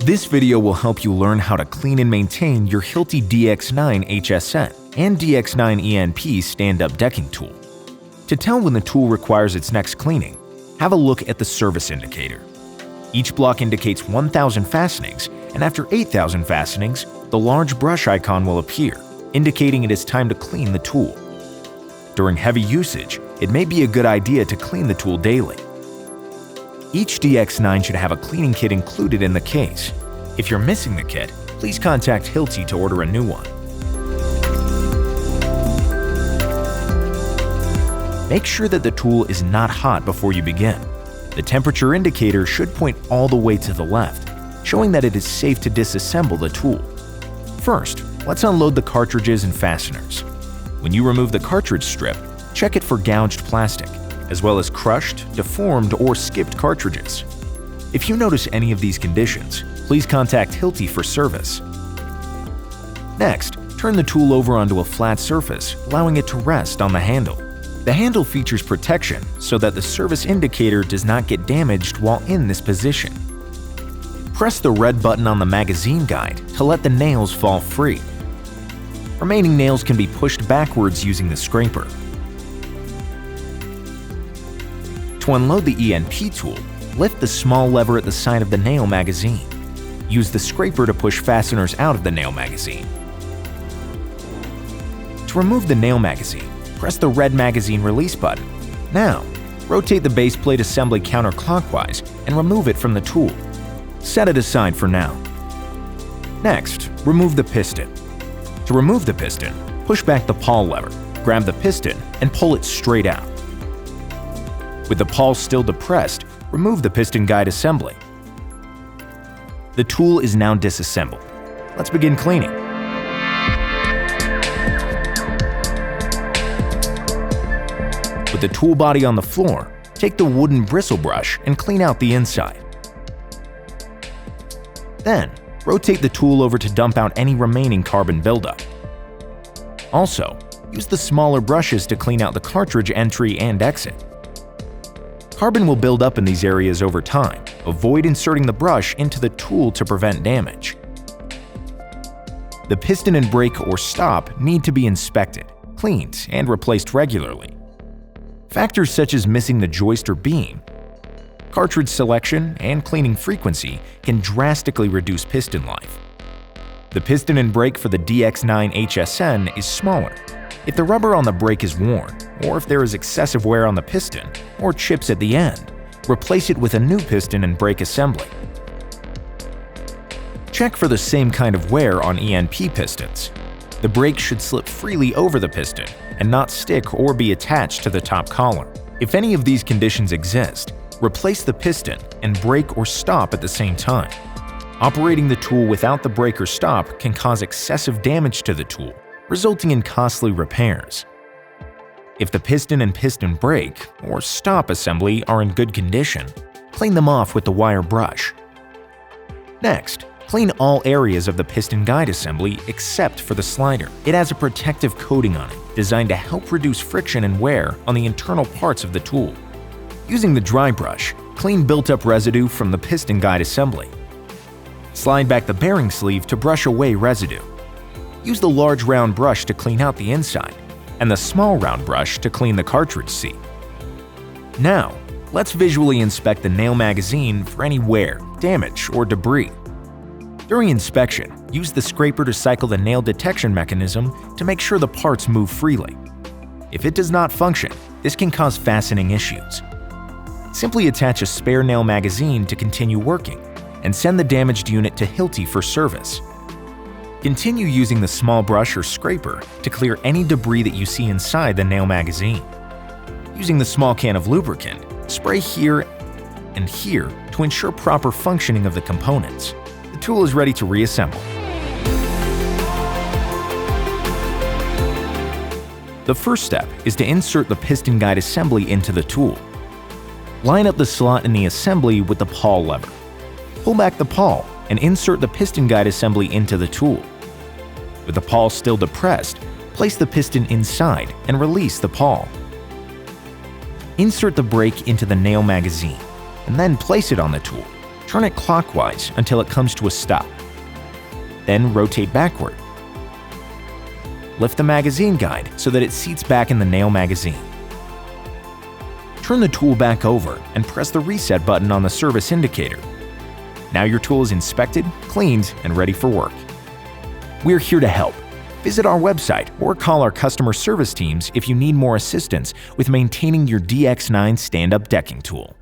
This video will help you learn how to clean and maintain your Hilti DX9 HSN and DX9 ENP stand-up decking tool. To tell when the tool requires its next cleaning, have a look at the service indicator. Each block indicates 1,000 fastenings, and after 8,000 fastenings, the large brush icon will appear, indicating it is time to clean the tool. During heavy usage, it may be a good idea to clean the tool daily. Each DX9 should have a cleaning kit included in the case. If you're missing the kit, please contact Hilti to order a new one. Make sure that the tool is not hot before you begin. The temperature indicator should point all the way to the left, showing that it is safe to disassemble the tool. First, let's unload the cartridges and fasteners. When you remove the cartridge strip, check it for gouged plastic, as well as crushed, deformed, or skipped cartridges. If you notice any of these conditions, please contact Hilti for service. Next, turn the tool over onto a flat surface, allowing it to rest on the handle. The handle features protection so that the service indicator does not get damaged while in this position. Press the red button on the magazine guide to let the nails fall free. Remaining nails can be pushed backwards using the scraper. To unload the ENP tool, lift the small lever at the side of the nail magazine. Use the scraper to push fasteners out of the nail magazine. To remove the nail magazine, press the red magazine release button. Now, rotate the base plate assembly counterclockwise and remove it from the tool. Set it aside for now. Next, remove the piston. To remove the piston, push back the pawl lever, grab the piston, and pull it straight out. With the pawl still depressed, remove the piston guide assembly. The tool is now disassembled. Let's begin cleaning. With the tool body on the floor, take the wooden bristle brush and clean out the inside. Then, rotate the tool over to dump out any remaining carbon buildup. Also, use the smaller brushes to clean out the cartridge entry and exit. Carbon will build up in these areas over time. Avoid inserting the brush into the tool to prevent damage. The piston and brake or stop need to be inspected, cleaned, and replaced regularly. Factors such as missing the joist or beam, cartridge selection, and cleaning frequency can drastically reduce piston life. The piston and brake for the DX9 HSN is smaller. If the rubber on the brake is worn, or if there is excessive wear on the piston, or chips at the end, replace it with a new piston and brake assembly. Check for the same kind of wear on ENP pistons. The brake should slip freely over the piston and not stick or be attached to the top collar. If any of these conditions exist, replace the piston and brake or stop at the same time. Operating the tool without the brake or stop can cause excessive damage to the tool, resulting in costly repairs. If the piston and piston brake or stop assembly are in good condition, clean them off with the wire brush. Next, clean all areas of the piston guide assembly except for the slider. It has a protective coating on it designed to help reduce friction and wear on the internal parts of the tool. Using the dry brush, clean built-up residue from the piston guide assembly. Slide back the bearing sleeve to brush away residue. Use the large round brush to clean out the inside, and the small round brush to clean the cartridge seat. Now, let's visually inspect the nail magazine for any wear, damage, or debris. During inspection, use the scraper to cycle the nail detection mechanism to make sure the parts move freely. If it does not function, this can cause fastening issues. Simply attach a spare nail magazine to continue working, and send the damaged unit to Hilti for service. Continue using the small brush or scraper to clear any debris that you see inside the nail magazine. Using the small can of lubricant, spray here and here to ensure proper functioning of the components. The tool is ready to reassemble. The first step is to insert the piston guide assembly into the tool. Line up the slot in the assembly with the pawl lever. Pull back the pawl and insert the piston guide assembly into the tool. With the pawl still depressed, place the piston inside and release the pawl. Insert the brake into the nail magazine and then place it on the tool. Turn it clockwise until it comes to a stop. Then rotate backward. Lift the magazine guide so that it seats back in the nail magazine. Turn the tool back over and press the reset button on the service indicator. Now your tool is inspected, cleaned, and ready for work. We're here to help. Visit our website or call our customer service teams if you need more assistance with maintaining your DX9 stand-up decking tool.